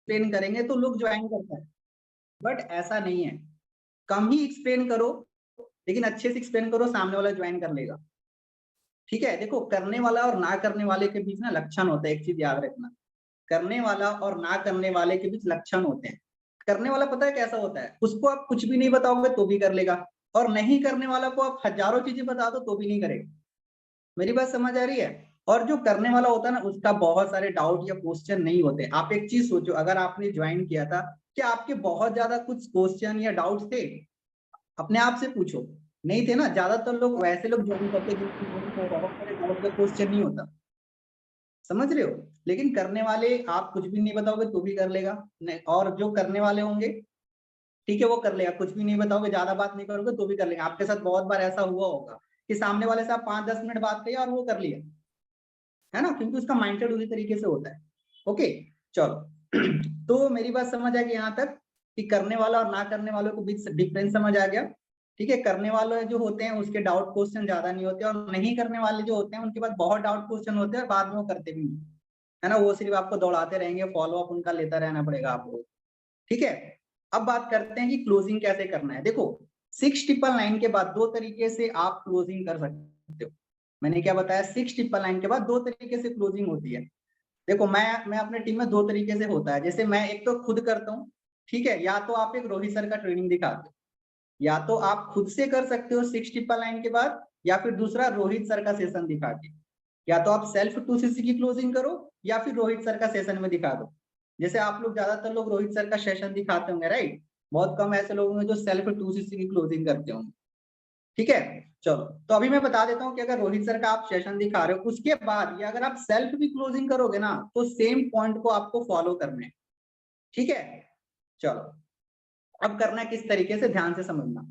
Explain करेंगे तो लोग ज्वाइन करते हैं, बट ऐसा नहीं है। कम ही एक्सप्लेन करो लेकिन अच्छे से एक्सप्लेन करो, सामने वाला ज्वाइन कर लेगा। ठीक है, देखो करने वाला और ना करने वाले के बीच ना लक्षण होता है, एक चीज याद रखना, करने वाला और ना करने वाले के बीच लक्षण होते हैं। करने वाला पता है कैसा होता है, उसको आप कुछ भी नहीं बताओगे तो भी कर लेगा, और नहीं करने वाला को आप हजारों चीजें बता दो तो भी नहीं करेगा। मेरी बात समझ आ रही है? और जो करने वाला होता है ना, उसका बहुत सारे डाउट या क्वेश्चन नहीं होते। आप एक चीज सोचो, अगर आपने ज्वाइन किया था, क्या आपके बहुत ज्यादा कुछ क्वेश्चन या डाउट्स थे? अपने आप से पूछो, नहीं थे ना। ज्यादातर लोग वैसे लोग ज्वाइन करते जिनके मन में बहुत सारे डाउट या क्वेश्चन नहीं होता, समझ रहे हो? लेकिन करने वाले आप कुछ भी नहीं बताओगे तो भी कर लेगा, और जो करने वाले होंगे, ठीक है, वो कर लेगा, कुछ भी नहीं बताओगे, ज्यादा बात नहीं करोगे तो भी कर लेंगे। आपके साथ बहुत बार ऐसा हुआ होगा कि सामने वाले से आप 5-10 मिनट बात किए और वो कर लिया, है ना, क्योंकि उसका माइंडसेट उसी तरीके से होता है। ओके, चलो तो मेरी बात समझ आ गई यहाँ तक कि करने वाला और ना करने वालों के बीच डिफरेंस समझ आ गया। ठीक है, करने वाले जो होते हैं उसके डाउट क्वेश्चन ज्यादा नहीं होते, और नहीं करने वाले जो होते हैं उनके पास बहुत डाउट क्वेश्चन होते हैं और बाद में वो करते भी नहीं, है ना, वो सिर्फ आपको दौड़ाते रहेंगे, फॉलो अप उनका लेता रहना पड़ेगा आपको। ठीक है, अब बात करते हैं कि क्लोजिंग कैसे करना है। देखो 699 के बाद दो तरीके से आप क्लोजिंग कर सकते हो। मैंने क्या बताया, 699 के बाद दो तरीके से क्लोजिंग होती है। देखो मैं अपने टीम में दो तरीके से होता है, जैसे मैं एक तो खुद करता हूँ, ठीक है, या तो आप एक रोहित सर का ट्रेनिंग दिखाते हो, या तो आप खुद से कर सकते हो 699 के बाद, या फिर दूसरा रोहित सर का सेशन दिखा के, या तो आप सेल्फ 2cc की क्लोजिंग करो या फिर रोहित सर का सेशन में दिखा दो। जैसे आप लोग ज्यादातर लोग रोहित सर का सेशन दिखाते होंगे, राइट? बहुत कम ऐसे लोग होंगे जो सेल्फ 2cc की क्लोजिंग करते होंगे। ठीक है, चलो तो अभी मैं बता देता हूँ कि अगर रोहित सर का आप सेशन दिखा रहे हो, उसके बाद या अगर आप सेल्फ भी क्लोजिंग करोगे ना, तो सेम पॉइंट को आपको फॉलो करना है। ठीक है, चलो अब करना है किस तरीके से, ध्यान से समझना।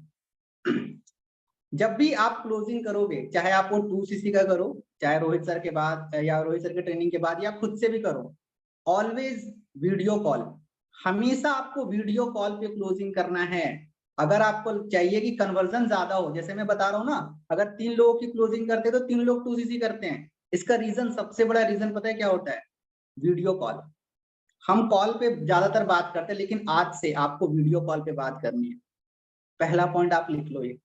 जब भी आप क्लोजिंग करोगे, चाहे आप वो 2cc का करो, चाहे रोहित सर के बाद या रोहित सर के ट्रेनिंग के बाद, या खुद से भी करो, ऑलवेज वीडियो कॉल, हमेशा आपको वीडियो कॉल पे क्लोजिंग करना है। अगर आपको चाहिए कि कन्वर्जन ज्यादा हो, जैसे मैं बता रहा हूँ ना, अगर 3 लोगों की क्लोजिंग करते हैं तो 3 लोग 2cc करते हैं। इसका रीजन, सबसे बड़ा रीजन पता है क्या होता है? Video call. हम कॉल पे ज्यादातर बात करते हैं, लेकिन आज से आपको वीडियो कॉल पे बात करनी है। पहला पॉइंट आप लिख लो ये,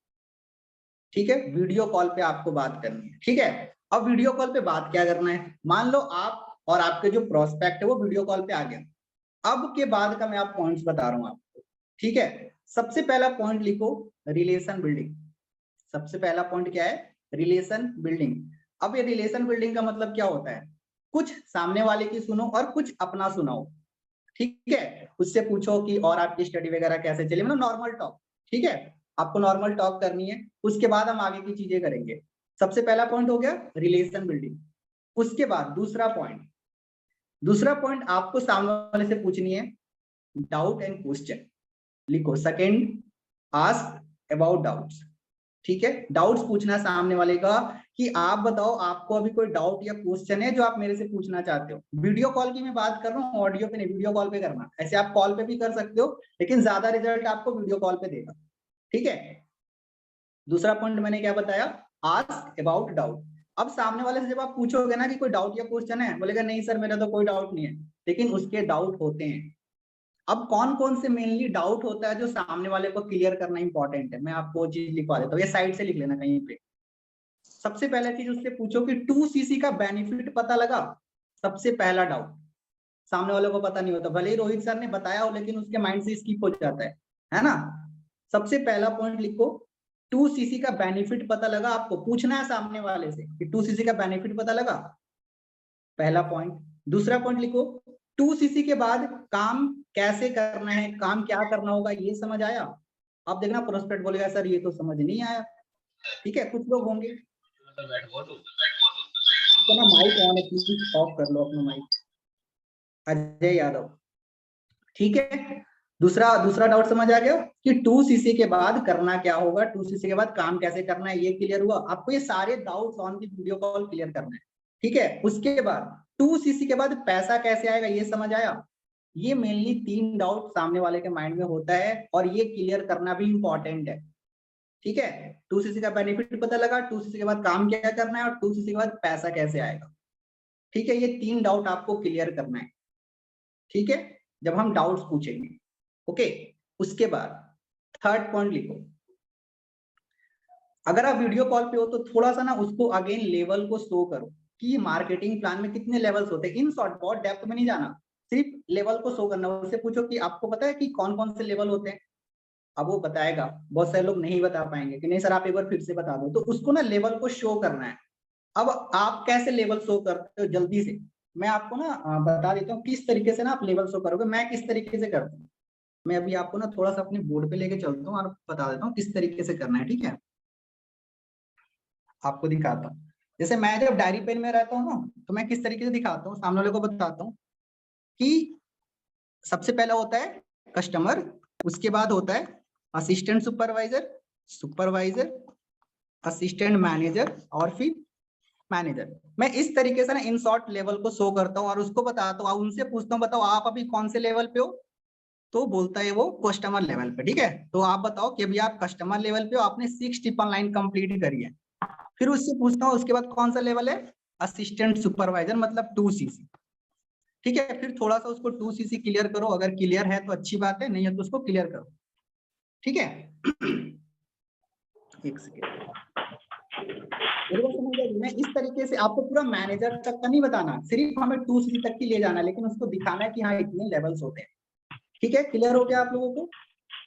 ठीक है, वीडियो कॉल पे आपको बात करनी है। ठीक है, अब वीडियो कॉल पे बात क्या करना है, मान लो आप और आपके जो प्रोस्पेक्ट है वो वीडियो कॉल पे आ गया, अब के बाद का मैं आप पॉइंट्स बता रहा हूं आपको। ठीक है, सबसे पहला पॉइंट लिखो, रिलेशन बिल्डिंग। सबसे पहला पॉइंट क्या है? Relation building. अब ये रिलेशन बिल्डिंग का मतलब क्या होता है? कुछ सामने वाले की सुनो और कुछ अपना सुनाओ। ठीक है, उससे पूछो कि और आपकी स्टडी वगैरह कैसे चली, मतलब नॉर्मल टॉक। ठीक है, आपको नॉर्मल टॉक करनी है, उसके बाद हम आगे की चीजें करेंगे। सबसे पहला पॉइंट हो गया रिलेशन बिल्डिंग। उसके बाद दूसरा पॉइंट आपको सामने वाले से पूछनी है डाउट एंड क्वेश्चन। लिखो सेकंड, आस्क अबाउट डाउट्स। ठीक है, डाउट्स पूछना सामने वाले का कि आप बताओ आपको अभी कोई डाउट या क्वेश्चन है जो आप मेरे से पूछना चाहते हो। वीडियो कॉल की मैं बात कर रहा हूँ, ऑडियो पे नहीं, वीडियो कॉल पे करना। ऐसे आप कॉल पे भी कर सकते हो, लेकिन ज्यादा रिजल्ट आपको वीडियो कॉल पे देगा। ठीक है, दूसरा पॉइंट मैंने क्या बताया, आस्क अबाउट डाउट। अब सामने वाले से जब आप पूछोगे ना कि कोई डाउट या क्वेश्चन है, बोलेगा नहीं सर मेरा तो कोई डाउट नहीं है, लेकिन उसके डाउट होते हैं। अब कौन कौन से मेनली डाउट होता है जो सामने वाले को क्लियर करना इंपॉर्टेंट है, मैं आपको वो चीज लिखवा देता हूँ, ये साइड से लिख लेना कहीं पे। सबसे पहला चीज उससे पूछो कि 2cc का बेनिफिट पता लगा। सबसे पहला डाउट, सामने वालों को पता नहीं होता, भले ही रोहित सर ने बताया हो लेकिन उसके माइंड से स्किप हो जाता है ना। सबसे पहला पॉइंट लिखो, 2cc का बेनिफिट पता लगा। आपको पूछना है सामने वाले से कि 2cc का बेनिफिट पता लगा, पहला पॉइंट। दूसरा पॉइंट लिखो, 2cc के बाद काम कैसे करना है, काम क्या करना होगा, ये समझ आया? आप देखना प्रोस्पेक्ट बोलेगा सर ये तो समझ नहीं आया। ठीक है, कुछ लोग होंगे, अपना माइक ऑन है, प्लीज ऑफ कर लो अपना माइक। अजय यादव, ठीक है। दूसरा दूसरा डाउट समझ आ गया कि 2cc के बाद करना क्या होगा, 2cc के बाद काम कैसे करना है, ये क्लियर हुआ? आपको ये सारे doubts on the video call clear करना है। ठीक है, उसके बाद 2cc के बाद पैसा कैसे आएगा, ये समझ आया? ये मेनली 3 डाउट सामने वाले के माइंड में होता है, और ये क्लियर करना भी इंपॉर्टेंट है। ठीक है, 2cc का बेनिफिट पता लगा, 2cc के बाद काम क्या करना है, और 2cc के बाद पैसा कैसे आएगा। ठीक है, ये 3 डाउट आपको क्लियर करना है। ठीक है, जब हम डाउट्स पूछेंगे। ओके, उसके बाद थर्ड पॉइंट लिखो, अगर आप वीडियो कॉल पे हो तो थोड़ा सा ना उसको अगेन लेवल को शो करो कि मार्केटिंग प्लान में कितने लेवल्स होते हैं। इन शॉर्ट, बहुत डेप्थ में नहीं जाना, सिर्फ लेवल को शो करना। उससे पूछो कि आपको पता है कि कौन कौन से लेवल होते हैं, अब वो बताएगा। बहुत सारे लोग नहीं बता पाएंगे कि नहीं सर आप एक बार फिर से बता दो, तो उसको ना लेवल को शो करना है। अब आप कैसे लेवल शो करते हो, जल्दी से मैं आपको ना बता देता हूँ किस तरीके से ना आप लेवल शो करोगे। मैं किस तरीके से करता हूँ, मैं अभी आपको ना थोड़ा सा अपने बोर्ड पे लेके चलता हूँ और बता देता हूँ किस तरीके से करना है, ठीक है। आपको दिखाता हूँ, जैसे मैं जब डायरी पेन में रहता हूँ ना, तो मैं किस तरीके से दिखाता हूँ, सामने वाले को बताता हूँ कि सबसे पहला होता है कस्टमर, उसके बाद होता है assistant supervisor, supervisor, assistant manager और फिर मैनेजर। मैं इस तरीके से ना इन शॉर्ट लेवल को शो करता हूँ और उसको बताता हूँ, उनसे पूछता हूँ बताओ आप अभी कौन से लेवल पे हो, तो बोलता है वो कस्टमर लेवल पे, ठीक है। तो आप बताओ कि अभी आप कस्टमर लेवल पे हो, आपने 6 ट्रिपल लाइन कंप्लीट करी है। फिर उससे पूछता हूँ उसके बाद कौन सा लेवल है, असिस्टेंट सुपरवाइजर मतलब 2cc, ठीक है। फिर थोड़ा सा उसको 2cc क्लियर करो, अगर क्लियर है तो अच्छी बात है, नहीं है तो उसको क्लियर करो, ठीक है। एक सेकेंड, मैं इस तरीके से आपको पूरा मैनेजर तक का नहीं बताना, सिर्फ हमें 2cc तक की ले जाना, लेकिन उसको दिखाना है कि हाँ इतने लेवल्स होते हैं, ठीक है। क्लियर हो गया आप लोगों को।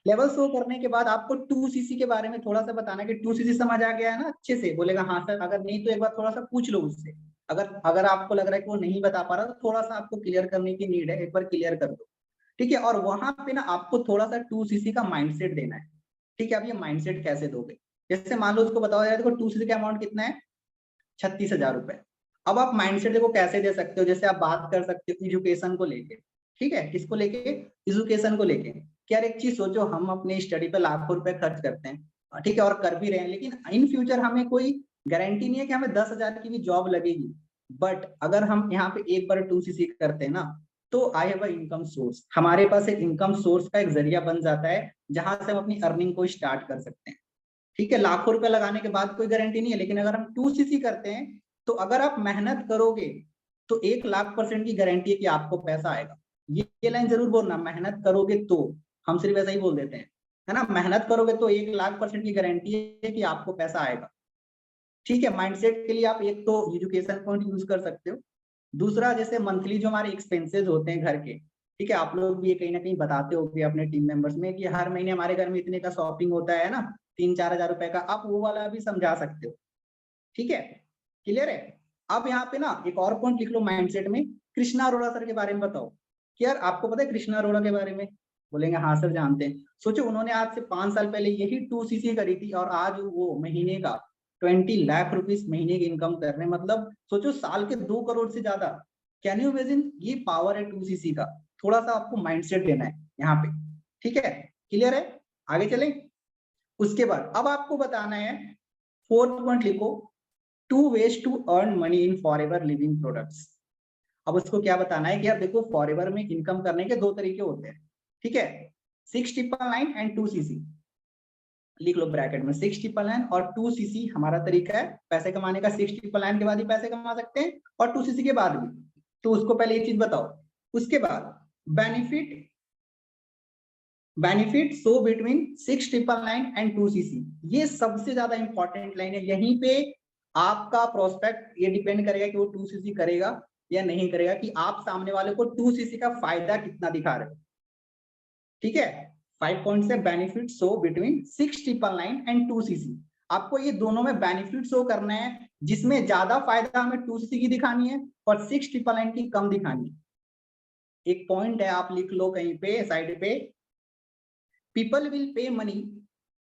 लेवल शो करने के बाद आपको 2cc के बारे में थोड़ा सा बताना कि 2cc समझ आ गया है ना अच्छे से, बोलेगा हाँ सर, अगर नहीं तो एक बार थोड़ा सा पूछ लो उससे। अगर अगर आपको लग रहा है कि वो नहीं बता पा रहा तो थोड़ा सा आपको क्लियर करने की नीड है, एक बार क्लियर कर दो, ठीक है। और वहां पे ना आपको थोड़ा सा 2cc का माइंडसेट देना है, ठीक है। अब ये माइंडसेट कैसे दोगे, जैसे मान लो उसको बताओ यार देखो 2cc का अमाउंट कितना है, 36,000 रुपए। अब आप माइंडसेट देखो कैसे दे सकते हो, जैसे आप बात कर सकते हो एजुकेशन को लेके, ठीक है। किसको लेके, एजुकेशन को लेके। क्या एक चीज सोचो, हम अपनी स्टडी पे लाखों रुपए खर्च करते हैं, ठीक है, और कर भी रहे हैं, लेकिन इन फ्यूचर हमें कोई गारंटी नहीं है कि हमें 10,000 की भी जॉब लगेगी। बट अगर हम यहाँ पे एक बार 2cc करते हैं ना, तो आई हैव इनकम सोर्स, हमारे पास एक इनकम सोर्स का एक जरिया बन जाता है जहां से हम अपनी अर्निंग को स्टार्ट कर सकते हैं, ठीक है। लाखों रुपए लगाने के बाद कोई गारंटी नहीं है, लेकिन अगर हम 2cc करते हैं तो अगर आप मेहनत करोगे तो 1,00,000% की गारंटी है कि आपको पैसा आएगा। ये लाइन जरूर बोलना, मेहनत करोगे तो, हम सिर्फ ऐसा ही बोल देते हैं, है ना। मेहनत करोगे तो 1,00,000% की गारंटी है कि आपको पैसा आएगा, ठीक है। माइंडसेट के लिए आप एक तो एजुकेशन पॉइंट यूज कर सकते हो, दूसरा जैसे मंथली जो हमारे एक्सपेंसेस होते हैं घर के, ठीक है। आप लोग भी ये कहीं ना कहीं बताते हो अपने टीम मेंबर्स में कि हर महीने हमारे घर में इतने का शॉपिंग होता है ना, 3-4 हजार रुपए का, आप वो वाला भी समझा सकते हो, ठीक है। क्लियर है। अब यहाँ पे ना एक और पॉइंट लिख लो माइंडसेट में, कृष्णा अरोड़ा सर के बारे में बताओ कि यार आपको पता है कृष्णा अरोड़ा के बारे में, बोलेंगे हाँ सर जानते हैं। सोचो उन्होंने आज से 5 साल पहले यही 2cc करी थी और आज वो महीने का 20 लाख रुपीस महीने की इनकम कर रहे हैं, मतलब सोचो साल के 2 करोड़ से ज्यादा। कैन यू इमेजिन, ये पावर है 2cc का। थोड़ा सा आपको माइंडसेट देना है यहाँ पे, ठीक है। क्लियर है, आगे चले। उसके बाद अब आपको बताना है, फोर्थ पॉइंट लिखो, 2 ways to earn money in Forever Living Products. अब उसको क्या बताना है कि यार देखो फॉरएवर में इनकम करने के 2 तरीके होते हैं, ठीक है। 6,999 एंड 2cc, लिख लो ब्रैकेट में, 6,999 और 2cc हमारा तरीका है पैसे कमाने का। 6,999 के बाद ही पैसे कमा सकते हैं और 2cc के बाद भी, तो उसको पहले ये चीज बताओ। उसके बाद benefit, benefit so between 6,999 and 2cc, ये सबसे ज्यादा इंपॉर्टेंट लाइन है। यहीं पे आपका प्रोस्पेक्ट ये डिपेंड करेगा कि वो 2cc करेगा या नहीं करेगा, कि आप सामने वाले को 2cc का फायदा कितना दिखा रहे हो, ठीक है। 5 पॉइंट से benefit show between 6,999 and 2cc, आपको ये दोनों में बेनिफिट शो करना है, जिसमें ज्यादा फायदा हमें 2cc की दिखानी है और 6,999 की कम दिखानी है। एक पॉइंट है, आप लिख लो कहीं पे साइड पे, people will pay money,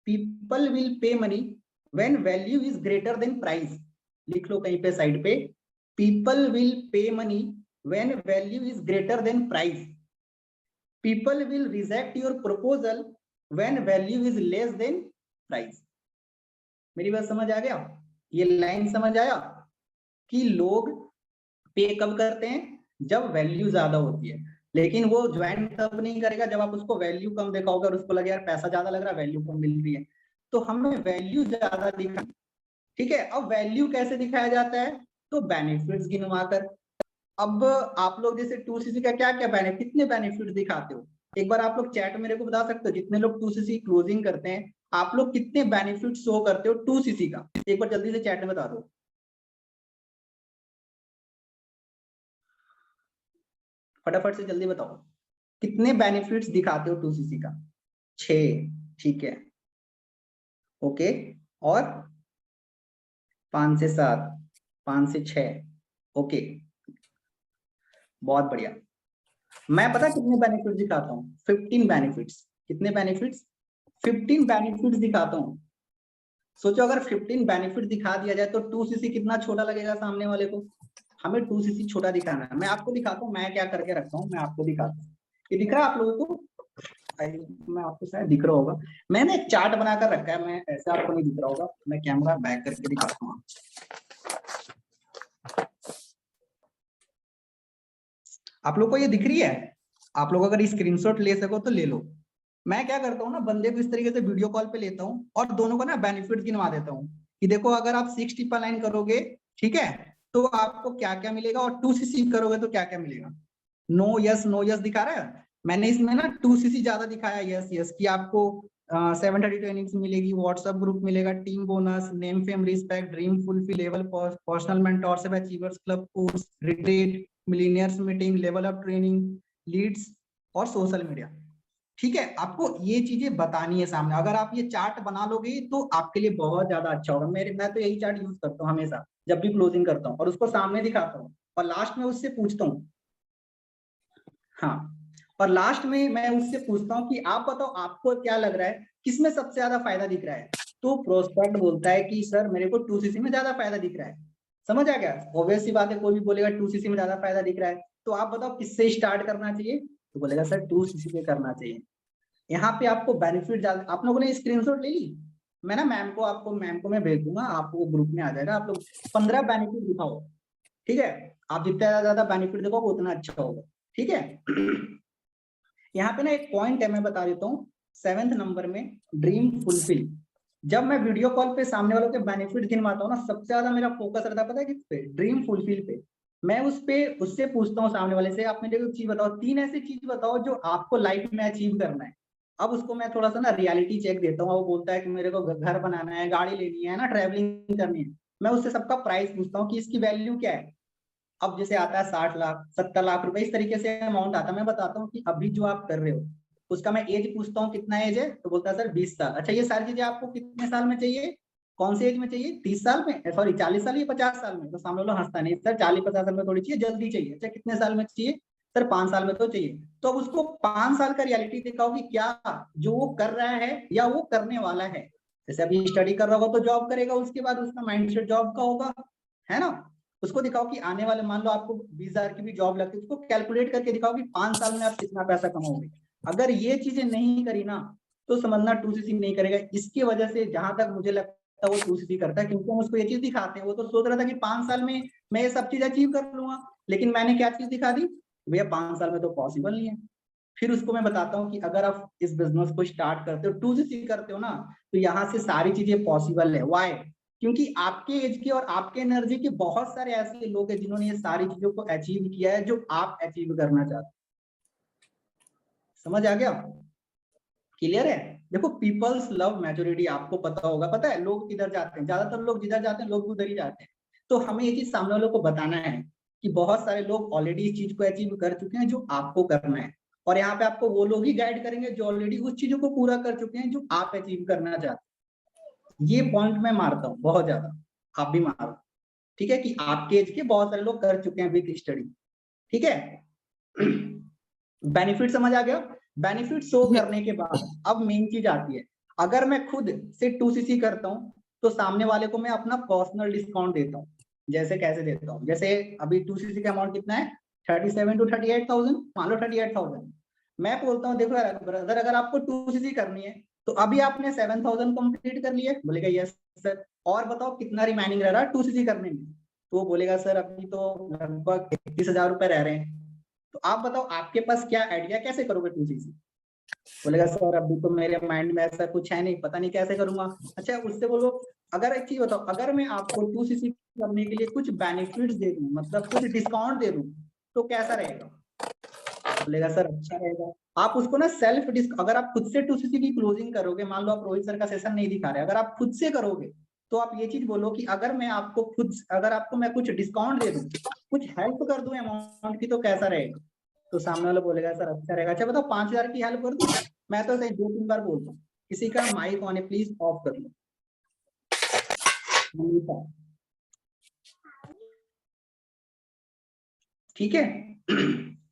people will pay money when value is greater than price। लिख लो कहीं पे साइड पे, people will pay money when value is greater than price, people will reject your proposal when value is less than price। मेरी बात समझ आ गया, ये line समझ आया कि लोग पे कब करते हैं, जब वैल्यू ज्यादा होती है, लेकिन वो ज्वाइन तब नहीं करेगा जब आप उसको वैल्यू कम दिखाओगे और उसको लगे यार पैसा ज्यादा लग रहा है, वैल्यू कम मिल रही है। तो हमें वैल्यू ज्यादा दिखा, ठीक है। अब वैल्यू कैसे दिखाया जाता है, तो बेनिफिट्स गिनवा कर। अब आप लोग जैसे 2cc का क्या क्या बेनिफिट, कितने बेनिफिट दिखाते हो, एक बार आप लोग चैट मेरे को बता सकते हो, जितने लोग 2cc क्लोजिंग करते हैं आप लोग कितने बेनिफिट शो करते हो 2cc का, एक बार जल्दी से चैट में बता दो। फटाफट से जल्दी बताओ कितने बेनिफिट्स दिखाते हो 2cc का। 6, ठीक है, ओके। और 5 से 7, 5 से 6, ओके, बहुत बढ़िया। मैं पता कितने बेनिफिट दिखाता हूँ, 15 बेनिफिट्स। कितने बेनिफिट्स? 15 बेनिफिट्स दिखाता हूँ। सोचो अगर 15 बेनिफिट दिखा दिया जाए तो 2cc कितना छोटा लगेगा सामने वाले को। हमें 2cc छोटा दिखाना है। मैं आपको दिखाता हूँ मैं क्या करके रखता हूँ, मैं आपको दिखाता हूँ। ये दिख रहा है आप लोगों को? मैं आपको शायद दिख रहा होगा, मैंने एक चार्ट बनाकर रखा है, मैं ऐसे आपको नहीं दिख रहा होगा, मैं कैमरा बैक करके दिखाता हूँ। आप लोग को ये दिख रही है? आप लोग अगर स्क्रीनशॉट ले सको तो ले लो। मैं क्या करता हूँ ना, बंदे को इस तरीके से वीडियो कॉल पे लेता हूँ और दोनों को ना बेनिफिट गिनवा देता हूँ कि देखो अगर आप 6 ट्रिपल 9 करोगे, ठीक है, तो आपको क्या क्या मिलेगा, और 2cc करोगे तो क्या क्या मिलेगा। नो यस दिखा रहा है। मैंने इसमें ना 2cc ज्यादा दिखाया, यस यस की आपको 730 ट्रेनिंग्स मिलेगी, व्हाट्सएप ग्रुप मिलेगा, team bonus, name fame respect, dream fulfillable, personal mentorship, achievers club course, retreat, millionaires meeting, level up training, leads और सोशल मीडिया। ठीक है, आपको ये चीजें बतानी है सामने। अगर आप ये चार्ट बना लोगे तो आपके लिए बहुत ज्यादा अच्छा होगा। मैं तो यही चार्ट यूज करता हूँ हमेशा जब भी क्लोजिंग करता हूँ, और उसको सामने दिखाता हूँ और लास्ट में उससे पूछता हूँ। हाँ, और लास्ट में मैं उससे पूछता हूँ कि आप बताओ आपको क्या लग रहा है, किसमें सबसे ज्यादा फायदा दिख रहा है। तो प्रोस्पेक्ट बोलता है कि सर मेरे को 2cc में ज्यादा फायदा दिख रहा है। समझ आ गया? ऑब्वियस सी बात है, कोई भी बोलेगा 2cc में ज्यादा फायदा दिख रहा है, तो आप बताओ किससे स्टार्ट करना चाहिए, तो बोलेगा सर 2cc पे करना चाहिए। यहाँ पे आपको बेनिफिट ज्यादा। आप लोगों ने स्क्रीनशॉट ले ली? मैं ना मैम को मैं भेज दूंगा, आपको ग्रुप में आ जाएगा। आप लोग 15 बेनिफिट दिखाओ, ठीक है, आप जितना ज्यादा बेनिफिट दिखाओगे उतना अच्छा होगा, ठीक है। यहाँ पे ना एक पॉइंट है, मैं बता देता हूँ, 7th नंबर में ड्रीम फुलफिल। जब मैं वीडियो कॉल पे सामने वालों के बेनिफिट गिनवाता हूँ ना, सबसे ज्यादा मेरा फोकस रहता है पता है किस पे? ड्रीम फुलफिल पे। मैं उससे पूछता हूँ सामने वाले से, आप मेरे को चीज बताओ, 3 ऐसी चीज बताओ जो आपको लाइफ में अचीव करना है। अब उसको मैं थोड़ा सा ना रियलिटी चेक देता हूँ। वो बोलता है कि मेरे को घर बनाना है, गाड़ी लेनी है ना, ट्रैवलिंग करनी है। मैं उससे सबका प्राइस पूछता हूँ कि इसकी वैल्यू क्या है। अब जैसे आता है 60 लाख 70 लाख रुपए, इस तरीके से अमाउंट आता है। मैं बताता हूँ कि अभी जो आप कर रहे हो उसका मैं एज पूछता हूँ, कितना एज है, तो बोलता है सर 20 साल। अच्छा, ये सारी चीजें आपको कितने साल में चाहिए, कौन से एज में चाहिए? 30 साल में, सॉरी 40 साल या 50 साल में? तो सामने वाला हंसता नहीं, सर 40-50 साल में थोड़ी चाहिए, जल्दी चाहिए। अच्छा, कितने साल में चाहिए? सर 5 साल में तो चाहिए। तो अब उसको 5 साल का रियलिटी दिखाओ कि क्या जो वो कर रहा है या वो करने वाला है। जैसे अभी स्टडी कर रहा होगा तो जॉब करेगा, उसके बाद उसका माइंडसेट जॉब का होगा, है ना। उसको दिखाओ कि आने वाले, मान लो आपको 20,000 की भी जॉब लगती है, उसको कैलकुलेट करके दिखाओ कि 5 साल में आप कितना पैसा कमाओगे। अगर ये चीजें नहीं करी ना, तो समझना 2cc नहीं करेगा। इसकी वजह से जहां तक मुझे लगता है वो 2cc करता है, क्योंकि हम उसको ये चीज दिखाते हैं। वो तो सोच रहा था कि 5 साल में मैं ये सब चीज अचीव कर लूंगा, लेकिन मैंने क्या चीज दिखा दी, भैया 5 साल में तो पॉसिबल नहीं है। फिर उसको मैं बताता हूँ कि अगर आप इस बिजनेस को स्टार्ट करते हो, 2cc करते हो ना, तो यहाँ से सारी चीजें पॉसिबल है। वाई? क्योंकि आपके एज के और आपके एनर्जी के बहुत सारे ऐसे लोग हैं जिन्होंने ये सारी चीजों को अचीव किया है जो आप अचीव करना चाहते हो। समझ आ गया? क्लियर है? देखो, पीपल्स लव मैच्योरिटी, आपको पता होगा, पता है लोग किधर जाते हैं, ज्यादातर लोग जिधर जाते हैं लोग उधर ही जाते हैं। तो हमें ये चीज सामने वालों को बताना है कि बहुत सारे लोग ऑलरेडी इस चीज को अचीव कर चुके हैं जो आपको करना है। और यहाँ पे आपको वो लोग ही गाइड करेंगे जो ऑलरेडी उस चीजों को पूरा कर चुके हैं जो आप अचीव करना चाहते हैं। ये पॉइंट मैं मारता हूँ बहुत ज्यादा, आप भी मारो, ठीक है, कि आपके एज के बहुत सारे लोग कर चुके हैं विद स्टडी, ठीक है। बेनिफिट समझ आ गया? बेनिफिट शो करने के बाद अब मेन चीज आती है। अगर मैं खुद से 2cc करता हूँ तो सामने वाले को मैं अपना पर्सनल डिस्काउंट देता हूँ। जैसे कैसे देता हूँ, जैसे अभी 2cc का अमाउंट कितना है, 37 to 38,000, मान लो 38,000। मैं बोलता हूँ देखो यार ब्रदर, अगर आपको 2cc करनी है तो अभी आपने 7,000 कंप्लीट कर लिया, बोलेगा यस सर, और बताओ कितना रिमाइनिंग रह रहा है 2cc करने में। तो वो बोलेगा सर अभी तो लगभग 31,000 रुपए रह रहे हैं। तो आप बताओ आपके पास क्या आइडिया, कैसे करोगे 2cc? बोलेगा सर अभी तो मेरे माइंड में ऐसा कुछ है नहीं, पता नहीं कैसे करूंगा। अच्छा, उससे बोलो अगर एक चीज बताओ, अगर मैं आपको 2cc करने के लिए कुछ बेनिफिट्स दे दूं, मतलब कुछ डिस्काउंट दे दूं, तो कैसा रहेगा? बोलेगा सर अच्छा रहेगा। आप उसको ना सेल्फ अगर आप खुद से 2cc की क्लोजिंग करोगे, मान लो आप रोहित सर का सेशन नहीं दिखा रहे, अगर आप खुद से करोगे तो आप ये चीज बोलो कि अगर मैं आपको अगर आपको मैं कुछ डिस्काउंट दे दूं, कुछ हेल्प कर दूं अमाउंट की, तो कैसा रहेगा? तो सामने वाला बोलेगा सर अच्छा रहेगा। अच्छा बताओ 5,000 की हेल्प कर दूं? मैं तो सही 2-3 बार बोलता हूँ। किसी का माइक ऑन है, प्लीज ऑफ कर लो। ठीक है।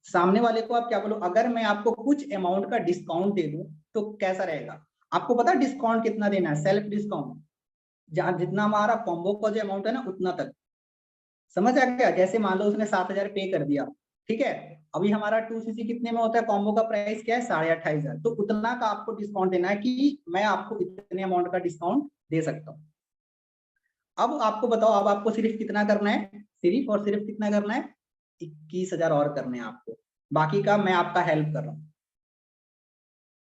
सामने वाले को आप क्या बोलो, अगर मैं आपको कुछ अमाउंट का डिस्काउंट दे दूं तो कैसा रहेगा? आपको पता है डिस्काउंट कितना देना है? सेल्फ डिस्काउंट जहां जितना हमारा कॉम्बो का जो अमाउंट है ना उतना तक। समझ आ गया? जैसे मान लो उसने 7,000 पे कर दिया, ठीक है, अभी हमारा 2cc कितने में होता है? कॉम्बो का प्राइस क्या है? 28,500। तो उतना का आपको डिस्काउंट देना है कि मैं आपको इतने अमाउंट का डिस्काउंट दे सकता हूँ। अब आपको बताओ, अब आपको सिर्फ कितना करना है? सिर्फ और सिर्फ कितना करना है? 21,000 और करने हैं आपको। बाकी का मैं आपका हेल्प कर रहा हूँ।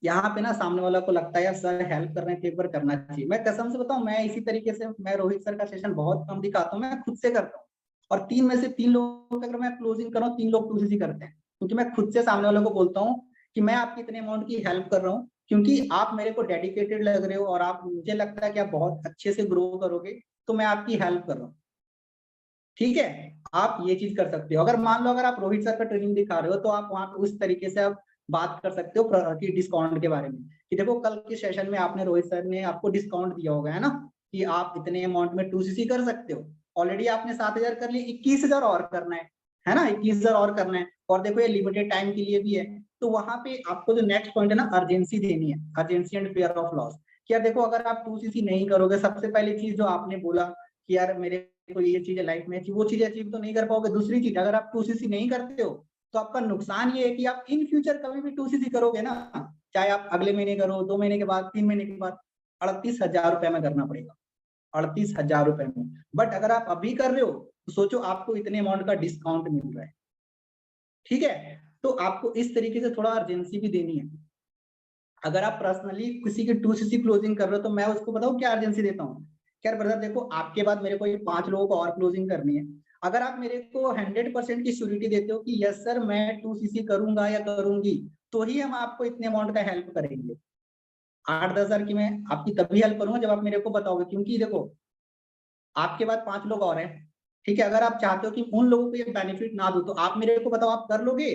यहाँ पे ना सामने वाला को लगता है यार सर हेल्प कर रहे हैं तो एक बार करना चाहिए। मैं कसम से बताऊं, मैं इसी तरीके से मैं रोहित सर का सेशन बहुत कम दिखाता हूँ, मैं खुद से करता हूँ। और 3 में से 3 लोग अगर मैं क्लोजिंग कर रहा हूँ, 3 लोग 2cc करते हैं, क्योंकि मैं खुद से सामने वाले को बोलता हूँ कि मैं आपकी इतने अमाउंट की हेल्प कर रहा हूँ, क्योंकि आप मेरे को डेडिकेटेड लग रहे हो और आप मुझे लगता है कि आप बहुत अच्छे से ग्रो करोगे, तो मैं आपकी हेल्प कर रहा हूँ। ठीक है, आप ये चीज कर सकते हो। अगर मान लो अगर आप रोहित सर का ट्रेनिंग दिखा रहे हो तो आप वहां पे उस तरीके से आप बात कर सकते हो कि डिस्काउंट के बारे में, कि देखो कल के सेशन में आपने रोहित सर ने आपको डिस्काउंट दिया होगा, है ना, कि आप इतने अमाउंट में 2cc कर सकते हो। ऑलरेडी आपने 7,000 कर लिए, 21,000 और करना है ना, 21,000 और करना है। और देखो ये लिमिटेड टाइम के लिए भी है। तो वहां पे आपको जो नेक्स्ट पॉइंट है ना, अर्जेंसी देनी है, urgency and fear of loss. क्या देखो अगर आप 2cc नहीं करोगे, सबसे पहली चीज जो आपने बोला कि यार मेरे को ये चीजें लाइफ में वो चीजें अचीव तो नहीं कर पाओगे। दूसरी चीज, अगर आप 2cc नहीं करते हो तो आपका नुकसान ये है कि आप इन फ्यूचर कभी भी 2cc करोगे ना, चाहे आप अगले महीने करो, 2 महीने के बाद, 3 महीने के बाद, 38,000 रुपए में करना पड़ेगा। 38,000 रुपए में। बट अगर आप अभी कर रहे हो तो सोचो आपको इतने अमाउंट का डिस्काउंट मिल रहा है। ठीक है, तो आपको इस तरीके से थोड़ा अर्जेंसी भी देनी है। अगर आप पर्सनली किसी की 2cc क्लोजिंग कर रहे हो तो मैं उसको बताऊं क्या अर्जेंसी देता हूँ? यार ब्रदर देखो, आपके बाद मेरे को ये 5 लोगों को और क्लोजिंग करनी है। अगर आप मेरे को 100% की श्योरिटी देते हो कि यस सर मैं 2cc करूंगा या करूंगी, तो ही हम आपको इतने अमाउंट का हेल्प करेंगे। 8-10,000 की मैं आपकी तभी हेल्प करूंगा जब आप मेरे को बताओगे, क्योंकि देखो आपके बाद 5 लोग और हैं। ठीक है, अगर आप चाहते हो कि उन लोगों को ये बेनिफिट ना दो तो आप मेरे को बताओ, आप कर लोगे?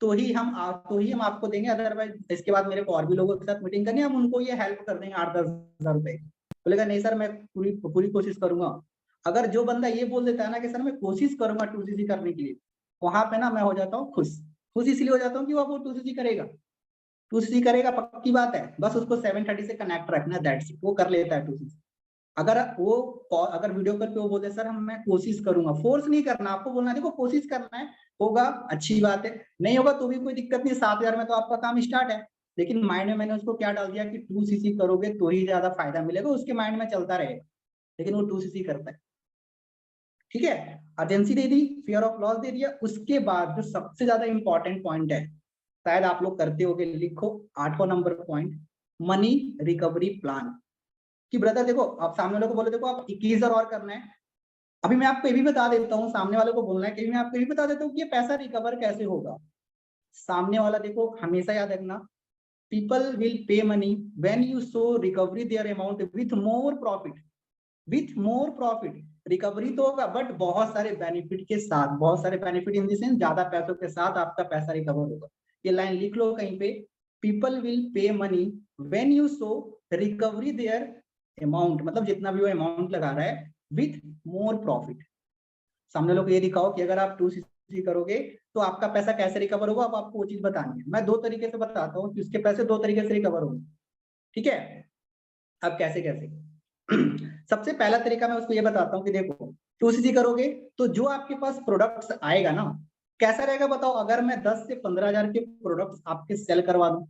तो ही हम आपको देंगे। अदरवाइज इसके बाद मेरे को और भी लोगों के साथ मीटिंग करनी है, हम उनको ये हेल्प कर देंगे 8-10,000 रुपए। बोलेगा नहीं सर मैं पूरी पूरी कोशिश करूंगा। अगर जो बंदा ये बोल देता है ना कि सर मैं कोशिश करूंगा 2cc करने के लिए, वहां पे ना मैं हो जाता हूँ खुश। खुश इसलिए हो जाता हूँ कि वो 2cc करेगा। 2cc करेगा पक्की बात है, बस उसको 730 से कनेक्ट रखना, दैट्स इट, वो कर लेता है 2cc। अगर वो अगर वीडियो कॉल पे वो बोले सर हम मैं कोशिश करूंगा, फोर्स नहीं करना, आपको बोलना देखो कोशिश करना है, होगा अच्छी बात है, नहीं होगा तो भी कोई दिक्कत नहीं, 7,000 में तो आपका काम स्टार्ट है। लेकिन माइंड में मैंने उसको क्या डाल दिया कि 2cc करोगे तो ही ज्यादा फायदा मिलेगा, उसके माइंड में चलता रहेगा, लेकिन वो 2cc करता है। ठीक है, अर्जेंसी दे दी, फियर ऑफ लॉस दे दिया। उसके बाद जो सबसे ज्यादा इंपॉर्टेंट पॉइंट है, शायद आप लोग करते होगे, लिखो 8वां number point, money recovery plan. कि ब्रदर देखो, आप सामने वाले को बोले देखो आप 21,000 और करना है। अभी मैं आपको ये भी बता देता हूँ, सामने वाले को बोलना है कि मैं आपको ये भी बता देता हूँ कि ये पैसा रिकवर कैसे होगा। सामने वाला देखो हमेशा याद रखना, people will pay money when you show recovery their amount with more profit. With more profit, recovery तो होगा बट बहुत सारे बेनिफिट के साथ, बहुत सारे बेनिफिट इन द सेंस ज्यादा पैसों के साथ आपका पैसा रिकवर होगा। ये लाइन लिख लो कहीं पे, people will pay money when you show recovery their amount, मतलब जितना भी वो अमाउंट लगा रहा है, विथ मोर प्रॉफिट। सामने लोग ये दिखाओ कि अगर आप 2cc करोगे तो आपका पैसा कैसे रिकवर होगा। अब आपको वो चीज बतानी है, मैं 2 तरीके से बताता हूँ कि उसके पैसे 2 तरीके से रिकवर होंगे। ठीक है, अब कैसे कैसे सबसे पहला तरीका मैं उसको ये बताता हूँ कि देखो 2cc करोगे तो जो आपके पास प्रोडक्ट्स आएगा ना, कैसा रहेगा बताओ? अगर मैं 10 से 15,000 के प्रोडक्ट्स आपके सेल करवा दूं,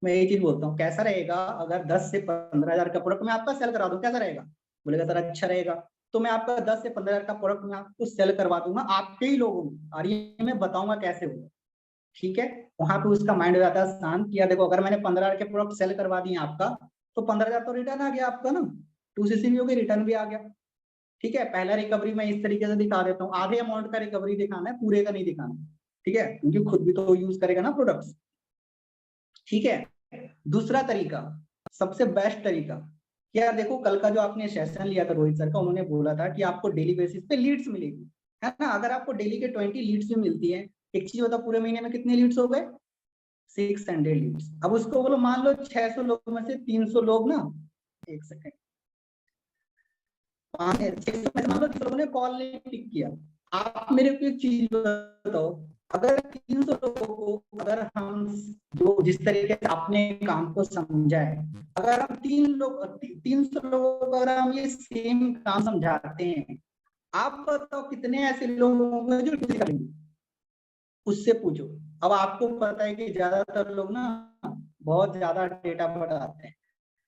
मैं ये चीज बोलता हूँ कैसा रहेगा? अगर 10 से 15,000 का प्रोडक्ट मैं आपका सेल करा दूं, कैसा रहेगा? बोलेगा सर अच्छा रहेगा। तो मैं आपका 10 से 15,000 का प्रोडक्ट मैं आपको सेल करवा दूंगा आपके ही लोगों में, और ये मैं बताऊंगा कैसे होगा। ठीक है, वहां पे उसका माइंड हो जाता है शांत, किया देखो अगर मैंने 15,000 के प्रोडक्ट सेल करवा दिए आपका, तो 15,000 तो रिटर्न आ गया आपका ना, 2cc भी हो गई, रिटर्न भी आ गया। ठीक है, पहला रिकवरी मैं इस तरीके से दिखा देता हूँ, आधे अमाउंट का रिकवरी दिखाना है, पूरे का नहीं दिखाना, ठीक है, क्योंकि खुद भी तो यूज करेगा ना प्रोडक्ट्स। ठीक है, दूसरा तरीका, सबसे बेस्ट तरीका, कि यार देखो कल का जो आपने सेशन लिया था रोहित सर का, उन्होंने बोला था कि आपको डेली बेसिस पे लीड्स मिलेगी, है ना। अगर आपको डेली के 20 लीड्स भी मिलती है, एक चीज होता, पूरे महीने में कितने लीड्स हो गए, 600 लीड्स। अब उसको बोलो, मान लो 600 लोगों में से 300 लोग ना, एक सेकेंड, 600 में से मान लो 300 लोगों ने कॉल नहीं पिक किया। आप मेरे को एक चीज बताओ, अगर 300 लोगों को, अगर हम जो जिस तरीके से अपने काम को समझा है, अगर हम 300 लोगों को अगर हम ये सेम काम समझाते हैं, आप बताओ कितने ऐसे लोग होंगे जो किसी करेंगे, उससे पूछो। अब आपको पता है कि ज्यादातर लोग ना बहुत ज्यादा डेटा बढ़ाते हैं,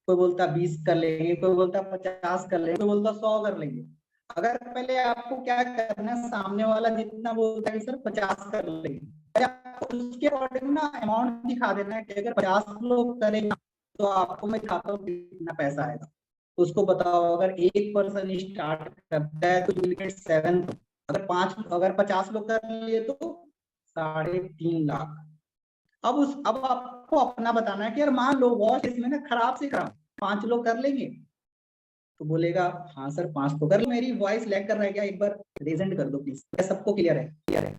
कोई बोलता 20 कर लेंगे, कोई बोलता 50 कर लेंगे, कोई बोलता 100 कर लेंगे। अगर पहले आपको क्या करना है, सामने वाला जितना बोलता है सर 50 कर लेंगे, उसके अकॉर्डिंग ना अमाउंट दिखा देना है कि अगर 50 लोग करेंगे तो आपको मैं दिखाता हूँ कितना पैसा आएगा। उसको बताओ, अगर एक पर्सन स्टार्ट करता है तो 7, अगर 50 लोग कर लिए तो 3.5 लाख। अब आपको अपना बताना है कि यार मान लो वॉच इसमें ना खराब से खराब 5 लोग कर लेंगे, तो बोलेगा हाँ सर 5 तो कर। मेरी वॉइस लैग कर रहा है क्या, एक बार रिजेंट कर दो प्लीज, क्या सबको क्लियर है?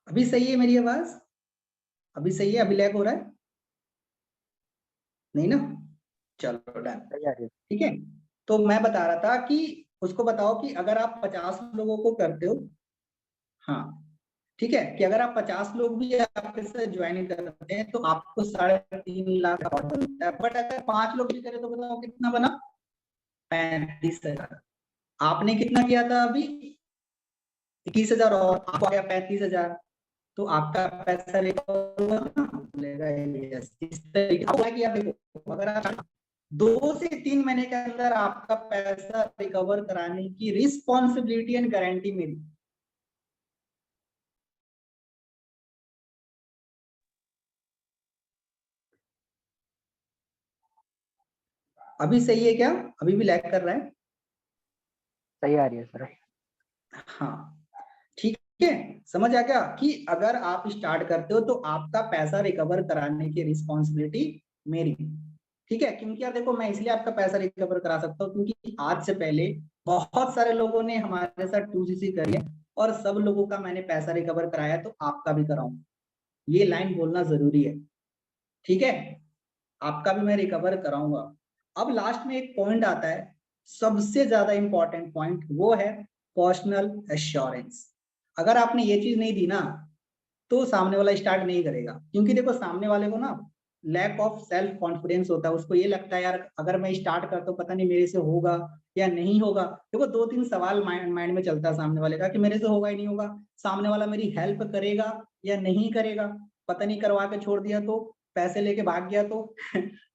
अभी सही है मेरी आवाज? अभी सही है? अभी लैग हो रहा है नहीं ना? चलो डन, ठीक है। तो मैं बता रहा था कि उसको बताओ कि अगर आप 50 लोगों को करते हो, हाँ ठीक है, कि अगर आप 50 लोग भी आपके साथ ज्वाइन करते हैं तो आपको 3.5 लाख ऑर्डर मिलता है। बट अगर 5 लोग भी करें तो बताओ कितना बना, 35,000। आपने कितना किया था अभी, 21,000, और आपको आ गया 35,000, तो आपका पैसा लेगा यस। इस तरीके से किया देखो, अगर आप 2 से 3 महीने के अंदर आपका पैसा रिकवर कराने की रिस्पॉन्सिबिलिटी एंड गारंटी मेरी। अभी सही है क्या? अभी भी लैग कर रहा है? सही आ रही है सर। हाँ ठीक है, समझ आ गया कि अगर आप स्टार्ट करते हो तो आपका पैसा रिकवर कराने की रिस्पॉन्सिबिलिटी मेरी। ठीक है, क्योंकि यार देखो मैं इसलिए आपका पैसा रिकवर करा सकता हूँ क्योंकि आज से पहले बहुत सारे लोगों ने हमारे साथ 2CC करी है और सब लोगों का मैंने पैसा रिकवर कराया, तो आपका भी कराऊंगा। ये लाइन बोलना जरूरी है, ठीक है, आपका भी मैं रिकवर कराऊंगा। अब लास्ट में एक पॉइंट आता है, सबसे ज्यादा इंपॉर्टेंट पॉइंट, वो है पर्सनल एश्योरेंस। अगर आपने ये चीज नहीं दी ना तो सामने वाला स्टार्ट नहीं करेगा, क्योंकि देखो सामने वाले को ना लैक ऑफ सेल्फ कॉन्फिडेंस होता है, उसको ये लगता है यार अगर मैं स्टार्ट करता हूँ पता नहीं मेरे से होगा या नहीं होगा। देखो 2-3 सवाल माइंड में चलता है सामने वाले का कि मेरे से होगा ही नहीं होगा, सामने वाला मेरी हेल्प करेगा या नहीं करेगा, पता नहीं करवा के छोड़ दिया तो, पैसे लेके भाग गया तो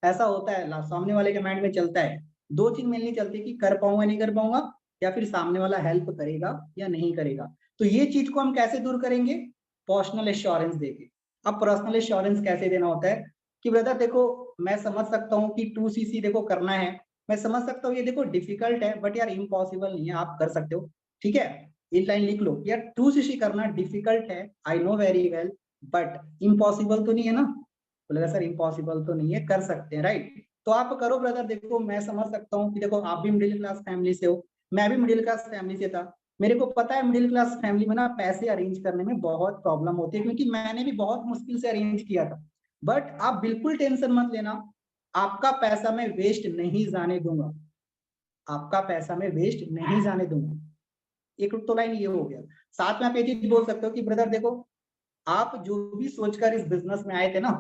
ऐसा होता है, सामने वाले के माइंड में चलता है। 2 चीज मेनली चलती है कि कर पाऊंगा नहीं कर पाऊंगा, या फिर सामने वाला हेल्प करेगा या नहीं करेगा। तो ये चीज को हम कैसे दूर करेंगे, पर्सनल एश्योरेंस देके। अब पर्सनल एश्योरेंस कैसे देना होता है कि ब्रदर देखो मैं समझ सकता हूँ कि 2CC देखो करना है, मैं समझ सकता हूँ ये देखो डिफिकल्ट है, बट यार इम्पॉसिबल नहीं है, आप कर सकते हो। ठीक है, एक लाइन लिख लो यार, 2CC करना डिफिकल्ट है, I know very well, but impossible तो नहीं है ना। बोलेगा सर इम्पॉसिबल तो नहीं है, कर सकते हैं, राइट। तो आप करो ब्रदर, देखो मैं समझ सकता हूँ कि देखो आप भी मिडिल क्लास फैमिली से हो, मैं भी मिडिल क्लास फैमिली से था। मेरे को पता है मिडिल क्लास फैमिली में ना पैसे अरेंज करने में बहुत प्रॉब्लम होती है, क्योंकि मैंने भी बहुत मुश्किल से अरेंज किया था। बट आप बिल्कुल टेंशन मत लेना, आपका पैसा मैं वेस्ट नहीं जाने दूंगा, आपका पैसा मैं वेस्ट नहीं जाने दूंगा। एक तो लाइन ये हो गया। साथ में आप ये चीज बोल सकते हो कि ब्रदर देखो आप जो भी सोचकर इस बिजनेस में आए थे ना,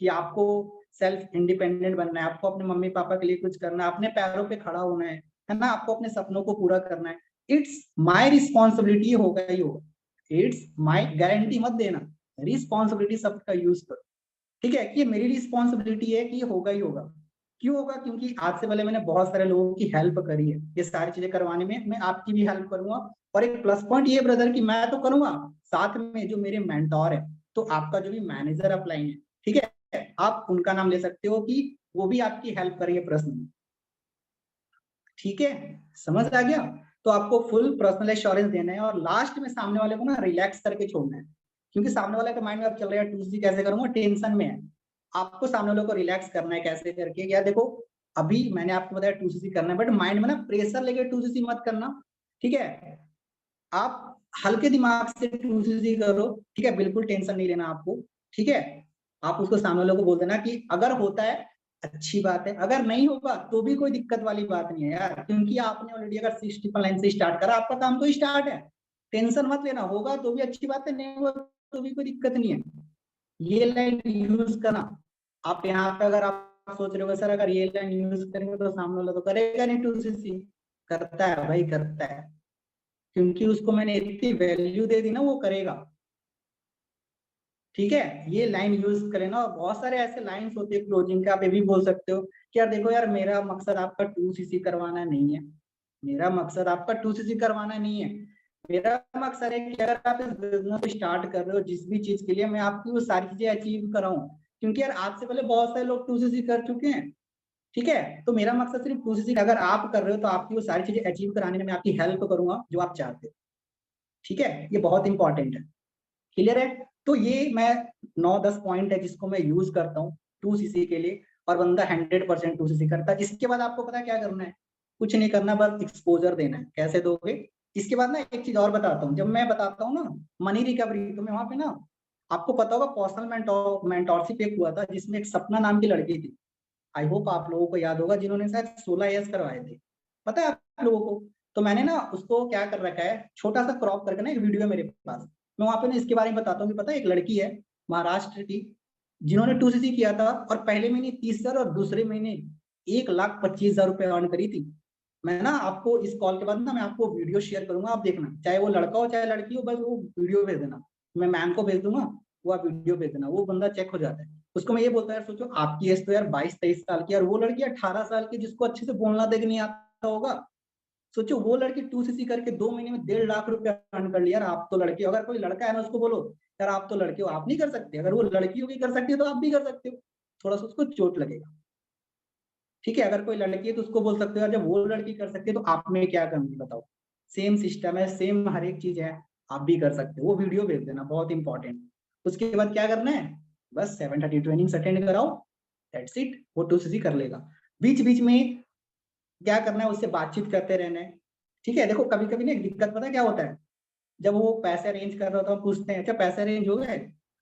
कि आपको सेल्फ इंडिपेंडेंट बनना है, आपको अपने मम्मी पापा के लिए कुछ करना है, अपने पैरों पे खड़ा होना है ना, आपको अपने सपनों को पूरा करना है, इट्स माय रिस्पॉन्सिबिलिटी, होगा ही होगा, इट्स माय, गारंटी मत देना, रिस्पॉन्सिबिलिटी शब्द का यूज करो। ठीक है, कि ये मेरी रिस्पॉन्सिबिलिटी है कि ये होगा ही होगा। क्यों होगा, क्योंकि आज से पहले मैंने बहुत सारे लोगों की हेल्प करी है, ये सारी चीजें करवाने में मैं आपकी भी हेल्प करूंगा। और एक प्लस पॉइंट ये ब्रदर कि मैं तो करूंगा, साथ में जो मेरे मेंटोर है, तो आपका जो भी मैनेजर अपलाइन है, ठीक है, आप उनका नाम ले सकते हो कि वो भी आपकी हेल्प करेंगे प्रश्न में। ठीक है, समझ आ गया? तो आपको फुल पर्सनल एश्योरेंस देना है और लास्ट में सामने वाले को ना रिलैक्स करके छोड़ना है, क्योंकि सामने वाले का माइंड में अब चल रहा है 2C कैसे करूंगा, टेंशन में है। आपको सामने वाले को रिलैक्स करना है कैसे करके, या देखो अभी मैंने आपको बताया 2CC करना है, बट माइंड में ना प्रेशर लेके 2CC मत करना। ठीक है, आप हल्के दिमाग से 2CC करो। ठीक है, बिल्कुल टेंशन नहीं लेना आपको। ठीक है, आप उसको सामने वाले को बोल देना कि अगर होता है अच्छी बात है, अगर नहीं होगा तो भी कोई दिक्कत वाली बात नहीं है यार, क्योंकि आपने ऑलरेडी अगर 60 लाइन से स्टार्ट करा, आपका काम तो स्टार्ट है। टेंशन मत लेना, होगा तो भी अच्छी बात है, नहीं होगा तो भी कोई दिक्कत नहीं है। ये लाइन यूज करना। आप यहाँ पे अगर आप सोच रहे हो सर अगर ये लाइन यूज करेंगे तो सामने वाला तो करेगा नहीं 2CC, करता है भाई, करता है, क्योंकि उसको मैंने इतनी वैल्यू दे दी ना, वो करेगा। ठीक है, ये लाइन यूज करें ना। और बहुत सारे ऐसे लाइंस होते हैं क्लोजिंग के, आप ये भी बोल सकते हो कि यार देखो यार, मेरा मकसद आपका 2CC करवाना नहीं है, मेरा मकसद आपका 2CC करवाना नहीं है, मेरा मकसद है कि अगर आप इस बिजनेस स्टार्ट कर रहे हो जिस भी चीज के लिए, मैं आपकी वो सारी चीजें अचीव कराऊं, क्योंकि यार आपसे पहले बहुत सारे लोग 2CC कर चुके हैं। ठीक है, तो मेरा मकसद सिर्फ 2CC, अगर आप कर रहे हो तो आपकी वो सारी चीजें अचीव कराने में मैं आपकी हेल्प करूंगा जो आप चाहते हो। ठीक है, ये बहुत इंपॉर्टेंट है। क्लियर है? तो ये मैं 9-10 पॉइंट है जिसको मैं यूज करता हूँ 2CC के लिए, और बंदा 100% 2CC करता है। इसके बाद आपको पता है क्या करना है? कुछ नहीं करना, बस एक्सपोजर देना है। कैसे दोगे? इसके बाद ना एक चीज और बताता हूँ, जब मैं बताता हूँ ना मनी रिकवरी, तो मैं वहां पे ना, आपको पता होगा पर्सनल मेंटोरशिप एक हुआ था जिसमें एक सपना नाम की लड़की थी। आई होप आप लोगों को याद होगा, जिन्होंने शायद 16 ईयर्स करवाए थे, पता है आप लोगों को? तो मैंने ना उसको क्या कर रखा है, छोटा सा क्रॉप करके ना एक वीडियो मेरे पास, मैं वहां पे ना इसके बारे में बताता हूँ कि पता है एक लड़की है महाराष्ट्र की, जिन्होंने 2CC किया था और पहले महीने 30,000 और दूसरे महीने 1,25,000 रुपए अर्न करी थी। मैं ना आपको इस कॉल के बाद ना मैं आपको वीडियो शेयर करूंगा, आप देखना, चाहे वो लड़का हो चाहे लड़की हो, बस वो वीडियो भेज देना, मैं मैम को भेज दूंगा, वो आप वीडियो भेज देना, वो बंदा चेक हो जाता है। उसको मैं ये बोलता है, सोचो आपकी एज तो यार 22-23 साल की, और वो लड़की 18 साल की जिसको अच्छे से बोलना तक नहीं आता होगा। सोचो वो लड़की 2CC करके 2 महीने में 1.5 लाख रुपया अर्न कर लिया। यार आप तो लड़के हो, अगर कोई लड़का है ना उसको बोलो यार आप तो लड़के हो, आप नहीं कर सकते, अगर वो लड़की होगी कर सकती है तो आप भी कर सकते हो, थोड़ा सा उसको चोट लगेगा। ठीक है, अगर कोई लड़की है तो उसको बोल सकते हो यार जब वो लड़की कर सकती है तो आप में क्या कमी बताओ। सेम सिस्टम है, सेम हर एक चीज है, आप भी कर सकते हो। वो वीडियो भेज देना, बहुत इंपॉर्टेंट। उसके बाद क्या करना है, बस 7:30 ट्रेनिंग अटेंड कराओ, दैट्स इट, वो 2CC कर लेगा। बीच बीच में क्या करना है, उससे बातचीत करते रहना है। ठीक है, देखो कभी कभी ना एक दिक्कत पता है क्या होता है, जब वो पैसे अरेंज कर रहा होता है, पूछते हैं अच्छा पैसे अरेंज हो गए,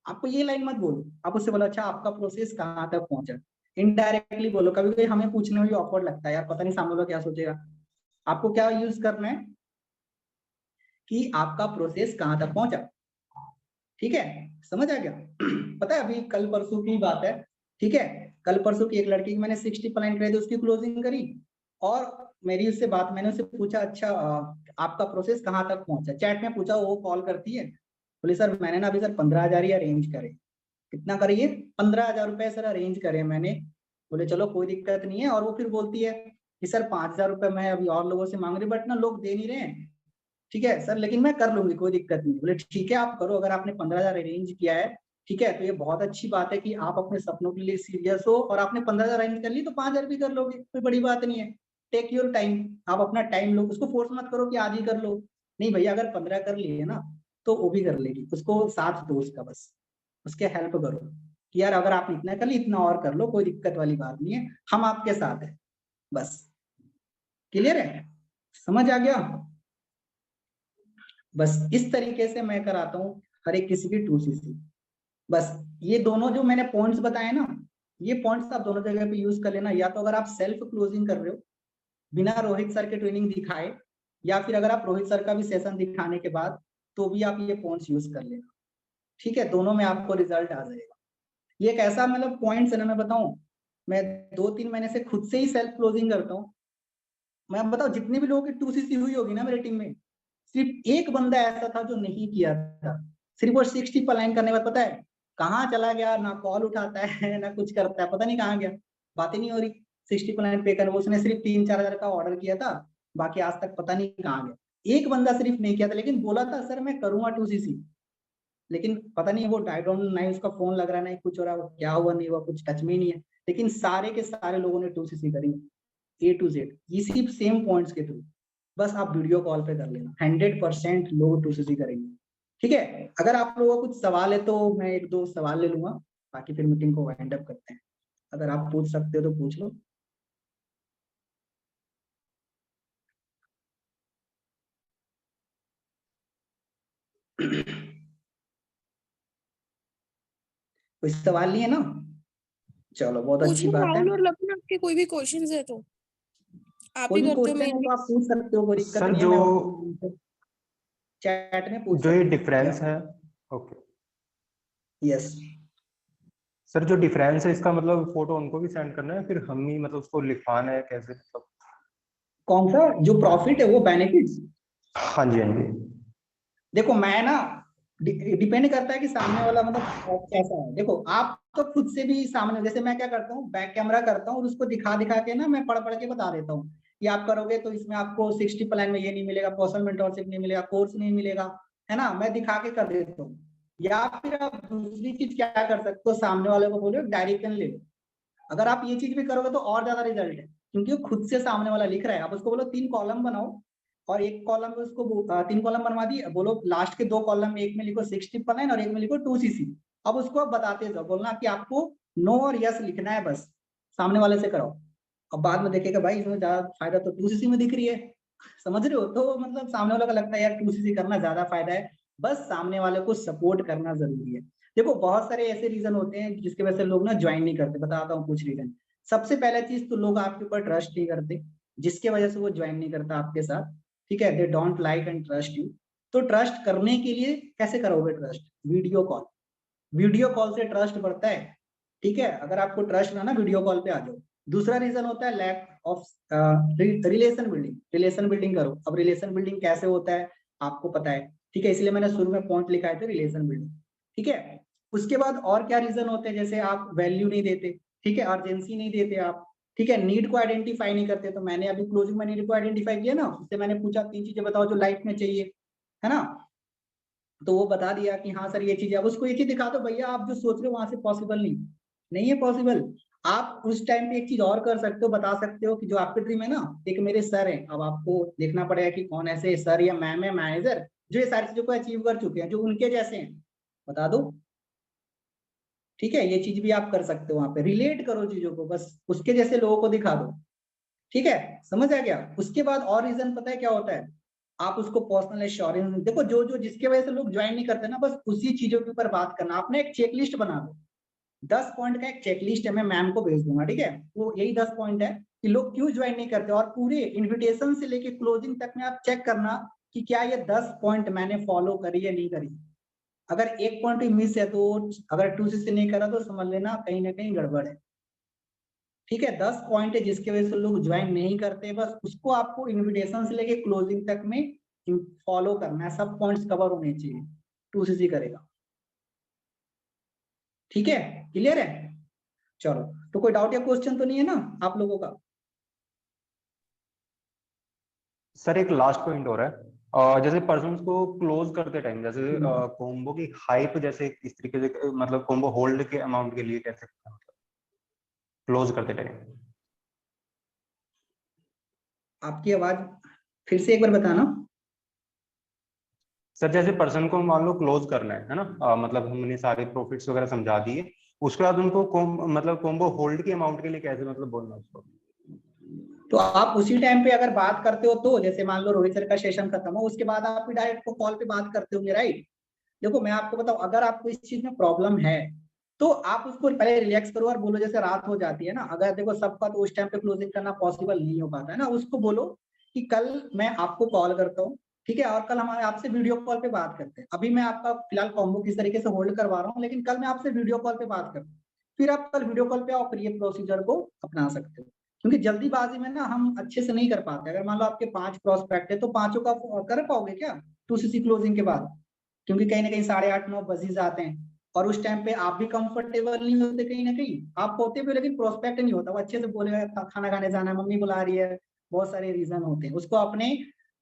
आपको ये लाइन मत बोलो, आप उससे बोलो अच्छा आपका प्रोसेस कहाँ तक पहुंचा। इनडायरेक्टली बोलो, कभी कभी हमें पूछने में भी ऑकवर्ड लगता है यार, पता नहीं सामने वाला क्या सोचेगा। आपको क्या यूज करना है कि आपका प्रोसेस कहाँ तक पहुंचा। ठीक है, समझ आ गया? पता है अभी कल परसों की बात है, ठीक है, कल परसों की एक लड़की की मैंने 60 क्लाइंट करे थे, उसकी क्लोजिंग करी, और मेरी उससे बात, मैंने उससे पूछा अच्छा आपका प्रोसेस कहाँ तक पहुंचा, चैट में पूछा, वो कॉल करती है, बोले सर मैंने ना अभी सर 15,000 ही अरेंज करे। कितना करिए? 15,000 रुपए सर अरेंज करे मैंने। बोले चलो कोई दिक्कत नहीं है, और वो फिर बोलती है कि सर 5,000 रुपए मैं अभी और लोगों से मांग रही, बट ना लोग दे नहीं रहे हैं। ठीक है सर, लेकिन मैं कर लूंगी, कोई दिक्कत नहीं। बोले ठीक है आप करो, अगर आपने 15,000 अरेंज किया है, ठीक है, तो ये बहुत अच्छी बात है कि आप अपने सपनों के लिए सीरियस हो, और आपने 15,000 अरेंज कर ली तो 5,000 भी कर लोगे, कोई बड़ी बात नहीं है। टेक योर टाइम, आप अपना टाइम लो, उसको फोर्स मत करो कि आज ही कर लो। नहीं भैया, अगर 15 कर लिए ना तो वो भी कर लेगी, उसको साथ दो उसका, बस उसके हेल्प करो कि यार अगर आप इतना कर ली इतना और कर लो, कोई दिक्कत वाली बात नहीं है, हम आपके साथ है, बस। क्लियर है? समझ आ गया? बस इस तरीके से मैं कराता हूँ हर एक किसी की 2CC। बस ये दोनों जो मैंने पॉइंट्स बताए ना, ये पॉइंट्स आप दोनों जगह पे यूज कर लेना, या तो अगर आप सेल्फ क्लोजिंग कर रहे हो बिना रोहित सर के ट्रेनिंग दिखाए, या फिर अगर आप रोहित सर का भी सेशन दिखाने के बाद, तो भी आप ये पॉइंट्स यूज कर लेना। ठीक है, दोनों में आपको रिजल्ट आ जाएगा। ये एक ऐसा मतलब पॉइंट्स है ना, मैं बताऊं, मैं 2-3 महीने से खुद से ही सेल्फ क्लोजिंग करता हूँ। मैं बताऊं जितने भी लोगों की 2CC हुई होगी ना मेरे टीम में, सिर्फ एक बंदा ऐसा था जो नहीं किया था। सिर्फ वो 60 पर लाइन करने के बाद पता है कहाँ चला गया, ना कॉल उठाता है ना कुछ करता है, पता नहीं कहाँ गया, बात ही नहीं हो रही। 60 पर लाइन पे कर, उसने सिर्फ 3-4 हजार का ऑर्डर किया था, बाकी आज तक पता नहीं कहाँ गया। एक बंदा सिर्फ नहीं किया था, लेकिन बोला था सर मैं करूंगा 2CC। लेकिन पता नहीं वो आई डोंट नहीं उसका फोन लग रहा, नहीं कुछ हो रहा, वो क्या हुआ नहीं हुआ कुछ टच में ही नहीं है, लेकिन सारे के सारे लोगों ने 2cc करी A to Z इसी सेम पॉइंट्स के थ्रू। बस आप वीडियो कॉल पे कर लेना, 100% लोग 2cc करेंगे। ठीक है, अगर आप लोगों का कुछ सवाल है तो मैं एक दो सवाल ले लूंगा, बाकी फिर मीटिंग को वाइंड अप करते हैं। अगर आप पूछ सकते हो तो पूछ लो। कोई सवाल नहीं है ना? चलो बहुत पूछ अच्छी लो बात है। राहुल और लखन, आपके कोई भी क्वेश्चंस है तो आप कोई ही भी करते हो, क्वेश्चन मैं है भी। तो आप पूछ सकते हो, कोई दिक्कत सर नहीं है, जो मैं चैट में पूछ जो ये सकते हो। डिफरेंस है, ओके यस। सर, जो डिफरेंस है इसका मतलब फोटो उनको भी सेंड करना है फिर हम ही मतलब उसको लिखवाना है कैसे मतलब? कौन सा जो प्रॉफिट है वो बेनिफिट्स? हाँ जी, हाँ जी। देखो मैं ना डिपेंड करता है कि सामने वाला मतलब कैसा है। देखो आप तो खुद से भी सामने, जैसे मैं क्या करता हूँ बैक कैमरा करता हूँ और उसको दिखा दिखा के ना मैं पढ़ पढ़ के बता देता हूँ कि आप करोगे तो इसमें आपको 60 प्लान में ये नहीं मिलेगा, पर्सनल मेंटरशिप नहीं मिलेगा, कोर्स नहीं मिलेगा, है ना, मैं दिखा के कर देता हूँ। या फिर आप दूसरी चीज क्या कर सकते हो, सामने वाले को बोलो डायरी पेन ले लो। अगर आप ये चीज भी करोगे तो और ज्यादा रिजल्ट है, क्योंकि वो खुद से सामने वाला लिख रहा है। आप उसको बोलो 3 कॉलम बनाओ और एक कॉलम में उसको 3 कॉलम बनवा दी, बोलो लास्ट के 2 कॉलम में एक में लिखो 60 लाइन और एक में लिखो 2cc। अब उसको आप बताते जाओ, बोलना कि आपको नो और यस लिखना है, बस सामने वाले से कराओ। अब बाद में देखेगा भाई इसमें ज्यादा फायदा तो 2cc में दिख रही है, समझ रहे हो? तो मतलब सामने वाले को लगता है यार 2cc करना ज्यादा फायदा है। बस सामने वाले को सपोर्ट करना जरूरी है। देखो बहुत सारे ऐसे रीजन होते हैं जिसकी वजह से लोग ना ज्वाइन नहीं करते, बताता हूँ कुछ रीजन। सबसे पहला चीज तो लोग आपके ऊपर ट्रस्ट नहीं करते, जिसके वजह से वो ज्वाइन नहीं करता आपके साथ। ठीक है, they don't like and trust you. तो ट्रस्ट करने के लिए कैसे करोगे trust? Video call. Video call से ट्रस्ट बढ़ता है। ठीक है, अगर आपको ट्रस्ट ना वीडियो कॉल पे आ जाओ। दूसरा रीजन होता है lack of relation building. Relation building करो। अब रिलेशन बिल्डिंग कैसे होता है आपको पता है, ठीक है, इसलिए मैंने शुरू में पॉइंट लिखा है रिलेशन बिल्डिंग। ठीक है, उसके बाद और क्या रीजन होते हैं, जैसे आप वैल्यू नहीं देते, ठीक है, अर्जेंसी नहीं देते आप, ठीक है, नीड को आइडेंटिफाई नहीं करते। तो मैंने अभी क्लोजिंग में नीड को आइडेंटिफाई किया ना, उससे मैंने पूछा 3 चीजें बताओ जो लाइफ में चाहिए, है ना, तो वो बता दिया कि हाँ सर ये चीज है। अब उसको ये चीज दिखा दो, भैया आप जो सोच रहे हो वहां से पॉसिबल नहीं, नहीं है पॉसिबल। आप उस टाइम पे एक चीज और कर सकते हो, बता सकते हो कि जो आपके ड्रीम है ना, एक मेरे सर है, अब आपको देखना पड़ेगा कि कौन ऐसे सर या मैम है, मैनेजर, जो ये सारी चीजों को अचीव कर चुके हैं, जो उनके जैसे हैं, बता दो। ठीक है, ये चीज भी आप कर सकते हो, वहां पे रिलेट करो चीजों को, बस उसके जैसे लोगों को दिखा दो। ठीक है, समझ आ गया? उसके बाद और रीजन पता है क्या होता है, आप उसको पर्सनल एश्योरेंस देखो, जो जो जिसके वजह से लोग ज्वाइन नहीं करते ना, बस उसी चीजों के ऊपर बात करना। आपने एक चेकलिस्ट बना दो, 10 पॉइंट का एक चेकलिस्ट है, मैं मैम को भेज दूंगा। ठीक है, वो यही 10 पॉइंट है कि लोग क्यों ज्वाइन नहीं करते, और पूरे इन्विटेशन से लेके क्लोजिंग तक में आप चेक करना कि क्या ये 10 पॉइंट मैंने फॉलो करी या नहीं करी। अगर एक पॉइंट भी मिस है तो, अगर 2 से नहीं करा तो समझ लेना कहीं ना कहीं गड़बड़ है। ठीक है, 10 पॉइंट है जिसके वजह से लोग ज्वाइन नहीं करते, बस उसको आपको इन्विटेशन से लेके क्लोजिंग तक में फॉलो करना है, सब पॉइंट्स कवर होने चाहिए, 2cc करेगा। ठीक है, क्लियर है? चलो, तो कोई डाउट या क्वेश्चन तो नहीं है ना आप लोगों का? सर एक लास्ट पॉइंट हो रहा है, जैसे पर्सन्स को क्लोज करते टाइम जैसे कॉम्बो की हाइप जैसे इस तरीके से मतलब कॉम्बो होल्ड के अमाउंट के लिए कैसे क्लोज करते टाइम? आपकी आवाज फिर से एक बार बताना। सर जैसे पर्सन को मान लो क्लोज करना है ना, मतलब हमने सारे प्रॉफिट्स वगैरह समझा दिए, उसके बाद उनको मतलब कॉम्बो होल्ड के अमाउंट के लिए कैसे मतलब बोलना उसको? तो आप उसी टाइम पे अगर बात करते हो तो, जैसे मान लो रोहित सर का सेशन खत्म हो, उसके बाद आप भी डायरेक्ट को कॉल पे बात करते होंगे, राइट? देखो मैं आपको बताऊं, अगर आपको इस चीज में प्रॉब्लम है तो आप उसको पहले रिलैक्स करो और बोलो, जैसे रात हो जाती है ना, अगर देखो सबका तो उस टाइम पे क्लोजिंग करना पॉसिबल नहीं हो पाता है ना, उसको बोलो कि कल मैं आपको कॉल करता हूँ, ठीक है, और कल हमारे आपसे वीडियो कॉल पे बात करते हैं। अभी मैं आपका फिलहाल कॉम्बो किस तरीके से होल्ड करवा रहा हूँ, लेकिन कल मैं आपसे वीडियो कॉल पे बात करता हूँ। फिर आप कल वीडियो कॉल पे आओ, फिर ये प्रोसीजर को अपना सकते हो। क्योंकि जल्दीबाजी में ना हम अच्छे से नहीं कर पाते। अगर मान लो आपके 5 प्रॉस्पेक्ट है तो पांचों का कर पाओगे क्या 2cc क्लोजिंग के बाद? क्योंकि कहीं ना कहीं 8:30-9 बज ही जाते हैं, और उस टाइम पे आप भी कंफर्टेबल नहीं होते, कहीं ना कहीं आप होते भी लेकिन प्रोस्पेक्ट नहीं होता। वो अच्छे से बोलेगा खाना खाने जाना है, मम्मी बुला रही है, बहुत सारे रीजन होते हैं, उसको अपने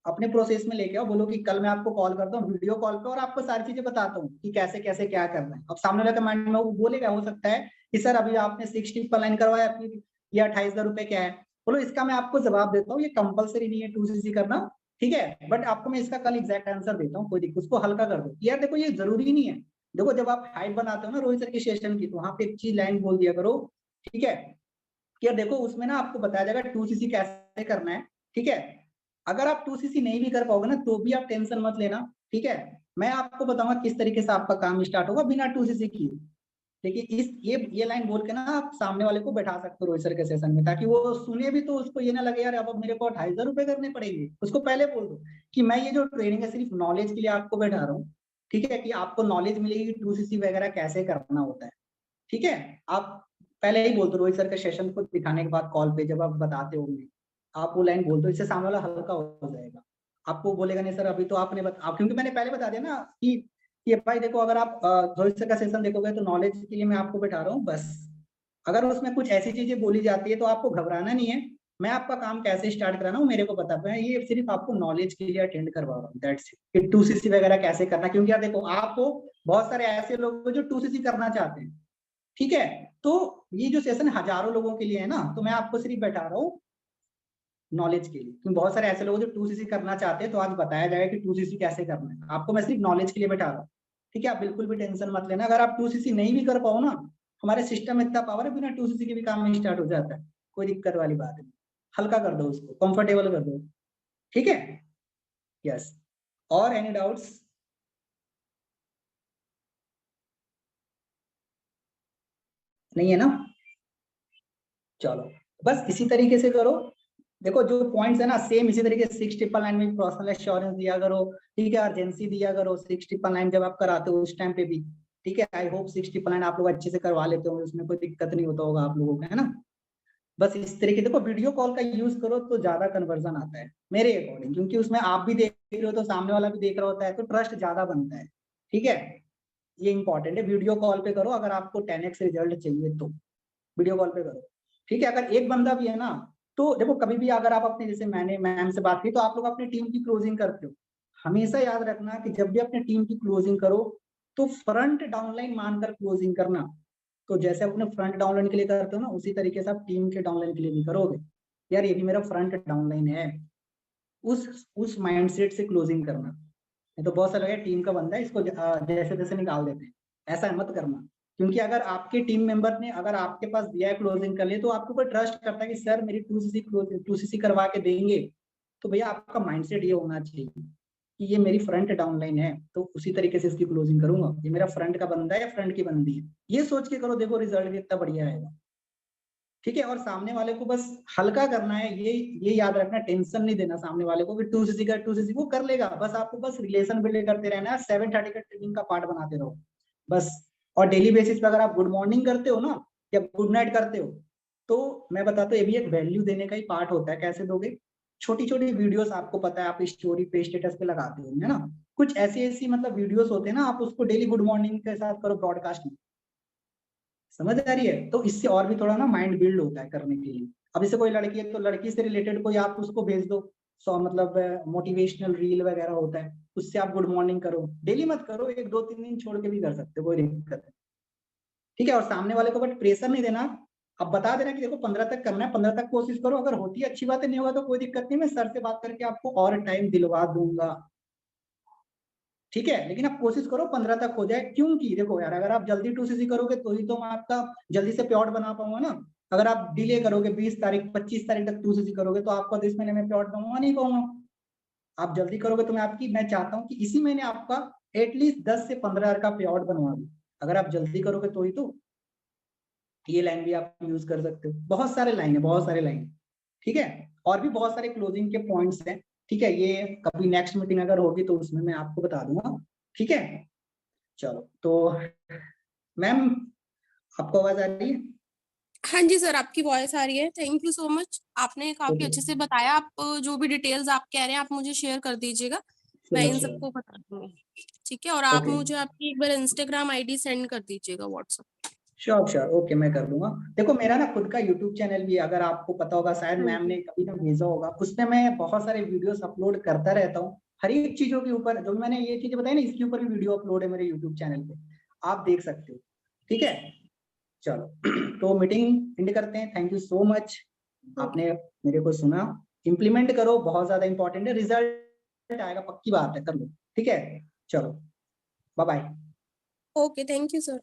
अपने प्रोसेस में लेके आओ, बोलो कि कल मैं आपको कॉल करता हूँ वीडियो कॉल पे और आपको सारी चीजें बताता हूँ कि कैसे कैसे क्या करना है। अब सामने वाला कमांड में वो बोलेगा, हो सकता है कि सर अभी आपने 6 ट्रिपल लाइन करवाया, फिर ये 28,000 रुपए क्या है। बोलो इसका मैं आपको जवाब देता हूँ, ये कंपलसरी नहीं है 2cc करना, ठीक है, बट आपको मैं इसका कल एग्जैक्ट आंसर देता हूँ, कोई दिक्कत, उसको हल्का कर दो यार। देखो ये जरूरी नहीं है, देखो जब आप हाइप बनाते हो ना रोहित सर की सेशन की, तो वहां पे एक चीज लाइन बोल दिया करो, ठीक है, कि यार देखो उसमें ना आपको बताया जाएगा 2cc कैसे करना है, ठीक है। अगर आप 2cc नहीं भी कर पाओगे ना तो भी आप टेंशन मत लेना, ठीक है, मैं आपको बताऊंगा किस तरीके से आपका काम स्टार्ट होगा बिना 2cc किए। देखिए इस ये लाइन बोल के ना आप सामने वाले को बैठा सकते हो रोहित सर के सेशन में, ताकि वो सुने भी तो उसको ये ना लगे यार अब मेरे को 28,000 रुपए करने पड़ेंगे। उसको पहले बोल दो कि मैं ये जो ट्रेनिंग है सिर्फ नॉलेज के लिए आपको बैठा रहा हूँ, ठीक है, कि आपको नॉलेज मिलेगी 2cc वगैरह कैसे करना होता है, ठीक है। आप पहले ही बोल दो रोहित सर के सेशन को दिखाने के बाद कॉल पे जब आप बताते होंगे, आप वो लाइन बोल दो, इससे सामने वाला हल्का हो जाएगा। आपको बोलेगा नहीं सर अभी तो आपने क्योंकि मैंने पहले बता दिया ना कि ये भाई देखो अगर आप रोहित सर का सेशन देखोगे तो नॉलेज के लिए मैं आपको बैठा रहा हूँ बस। अगर उसमें कुछ ऐसी चीजें बोली जाती है तो आपको घबराना नहीं है, मैं आपका काम कैसे स्टार्ट कराना हूँ मेरे को पता है, ये सिर्फ आपको नॉलेज के लिए अटेंड करवा रहा हूँ, दैट्स इट। कि 2cc वगैरह कैसे करना, क्योंकि यार देखो आपको बहुत सारे ऐसे लोग जो 2cc करना चाहते हैं, ठीक है, तो ये जो सेशन हजारों लोगों के लिए है ना, तो मैं आपको सिर्फ बैठा रहा हूँ नॉलेज के लिए, क्योंकि बहुत सारे ऐसे लोग जो 2cc करना चाहते हैं, तो आज बताया जाएगा कि 2cc कैसे करना है, आपको मैं सिर्फ नॉलेज के लिए बैठा रहा हूँ, ठीक है। आप बिल्कुल भी टेंशन मत लेना, अगर आप 2cc नहीं भी कर पाओ ना, हमारे सिस्टम में इतना पावर है, बिना 2cc के भी काम स्टार्ट हो जाता है, कोई दिक्कत वाली बात नहीं। हल्का कर दो उसको, कंफर्टेबल कर दो, ठीक है। यस, और एनी डाउट्स? नहीं है ना, चलो बस इसी तरीके से करो। देखो जो पॉइंट्स है ना सेम इसी तरीके से 6 ट्रिपल नाइन में पर्सनल एश्योरेंस दिया करो, ठीक है, अर्जेंसी दिया करो 6 ट्रिपल नाइन जब आप कराते हो उस टाइम पे भी, ठीक है। आई होप 6 ट्रिपल नाइन आप लोग अच्छे से करवा लेते होंगे, उसमें कोई दिक्कत नहीं होता होगा आप लोगों का, है ना। बस इस तरीके, देखो वीडियो कॉल का यूज करो तो ज्यादा कन्वर्जन आता है मेरे अकॉर्डिंग, क्योंकि उसमें आप भी देख रहे हो तो सामने वाला भी देख रहा होता है, तो ट्रस्ट ज्यादा बनता है, ठीक है। ये इंपॉर्टेंट है, वीडियो कॉल पे करो अगर आपको 10x रिजल्ट चाहिए तो वीडियो कॉल पे करो, ठीक है। अगर एक बंदा भी है ना, तो देखो कभी भी अगर आप अपने, जैसे मैंने मैम से बात की, तो आप लोग अपनी टीम की क्लोजिंग करते हो, हमेशा याद रखना कि जब भी अपनी टीम की क्लोजिंग करो तो फ्रंट डाउनलाइन मानकर क्लोजिंग करना। तो जैसे अपने फ्रंट डाउनलाइन के लिए करते हो ना, उसी तरीके से आप टीम के डाउनलाइन के लिए भी करोगे, यार ये भी मेरा फ्रंट डाउनलाइन है, उस माइंडसेट से क्लोजिंग करना। नहीं तो बहुत सारे टीम का बंदा है, इसको जैसे जैसे निकाल देते हैं, ऐसा मत करना। क्योंकि अगर आपके टीम मेंबर ने अगर आपके पास दिया है क्लोजिंग कर लिए, तो आपके ऊपर ट्रस्ट करता है कि सर मेरी 2cc करवा के देंगे, तो भैया आपका माइंडसेट ये होना चाहिए कि ये मेरी फ्रंट डाउनलाइन है, तो उसी तरीके से इसकी क्लोजिंग करूंगा, ये मेरा फ्रंट का बंदा है या फ्रंट की बंदी है, ये सोच के करो, देखो रिजल्ट भी इतना बढ़िया आएगा, ठीक है। और सामने वाले को बस हल्का करना है, ये याद रखना, टेंशन नहीं देना सामने वाले को कि 2cc वो कर लेगा, बस आपको बस रिलेशन बिल्ड करते रहना है, 7:30 का ट्रेनिंग का पार्ट बनाते रहो बस। और डेली बेसिस पे अगर आप गुड मॉर्निंग करते हो ना या गुड नाइट करते हो, तो मैं बताता हूँ ये भी एक वैल्यू देने का ही पार्ट होता है। कैसे दोगे? छोटी छोटी वीडियोस, आपको पता है आप स्टोरी पे स्टेटस पे लगाते हो, है ना, कुछ ऐसी ऐसी मतलब वीडियोस होते हैं ना, आप उसको डेली गुड मॉर्निंग के साथ करो ब्रॉडकास्ट में, समझ आ रही है, तो इससे और भी थोड़ा ना माइंड बिल्ड होता है करने के लिए। अब जैसे कोई लड़की है तो लड़की से रिलेटेड कोई आप उसको भेज दो, सो मतलब मोटिवेशनल रील वगैरह होता है, उससे आप गुड मॉर्निंग करो, डेली मत करो, 1 2 3 दिन छोड़ के भी कर सकते हो, कोई दिक्कत है, ठीक है। और सामने वाले को बट प्रेशर नहीं देना, अब बता देना कि देखो 15 तक करना है, 15 तक कोशिश करो, अगर होती है अच्छी बात है, नहीं होगा तो कोई दिक्कत नहीं, मैं सर से बात करके आपको और टाइम दिलवा दूंगा, ठीक है। लेकिन आप कोशिश करो 15 तक हो जाए, क्योंकि देखो यार अगर आप जल्दी 2cc करोगे तो ही तो मैं आपका जल्दी से प्लॉट बना पाऊंगा ना। अगर आप डिले करोगे 20 तारीख 25 तारीख तक 2cc करोगे, तो आपका 10 महीने में प्लॉट बनवा नहीं पाऊंगा। आप जल्दी करोगे तो मैं चाहता हूँ कि इसी महीने आपका एटलीस्ट 10 से 15 का प्लॉट बनवा दूं, अगर आप जल्दी करोगे तो ही तो। ये लाइन भी आप यूज कर सकते हो, बहुत सारे लाइन है, बहुत सारे लाइन, ठीक है। और भी बहुत सारे क्लोजिंग के पॉइंट्स हैं, ठीक है, ये कभी नेक्स्ट मीटिंग अगर होगी तो उसमें मैं आपको बता दूंगा, ठीक है। चलो तो मैम आपको आवाज आ रही है? हाँ जी सर, आपकी वॉइस आ रही है। थैंक यू सो मच, आपने काफी ओके, अच्छे से बताया। आप जो भी डिटेल्स आप कह रहे हैं आप मुझे शेयर कर दीजिएगा, मैं श्योर इन श्योर, सबको बता दूंगी, ठीक है। और आप ओके, मुझे आपकी एक बार इंस्टाग्राम आईडी सेंड कर दीजिएगा व्हाट्सएप। श्योर श्योर, ओके मैं कर दूंगा। देखो मेरा ना खुद का यूट्यूब चैनल भी है, अगर आपको पता होगा शायद मैम ने कभी ना भेजा होगा, उसमें मैं बहुत सारे वीडियोस अपलोड करता रहता हूँ हर एक चीजों के ऊपर। जो मैंने ये चीजें बताई ना, इसके ऊपर भी वीडियो अपलोड है मेरे यूट्यूब चैनल पे, आप देख सकते हो। ठीक है, चलो तो मीटिंग एंड करते हैं। थैंक यू सो मच, आपने मेरे को सुना। इम्प्लीमेंट करो, बहुत ज्यादा इंपॉर्टेंट है, रिजल्ट आएगा पक्की बात है, कर लो। ठीक है, चलो bye bye. Okay, thank you sir.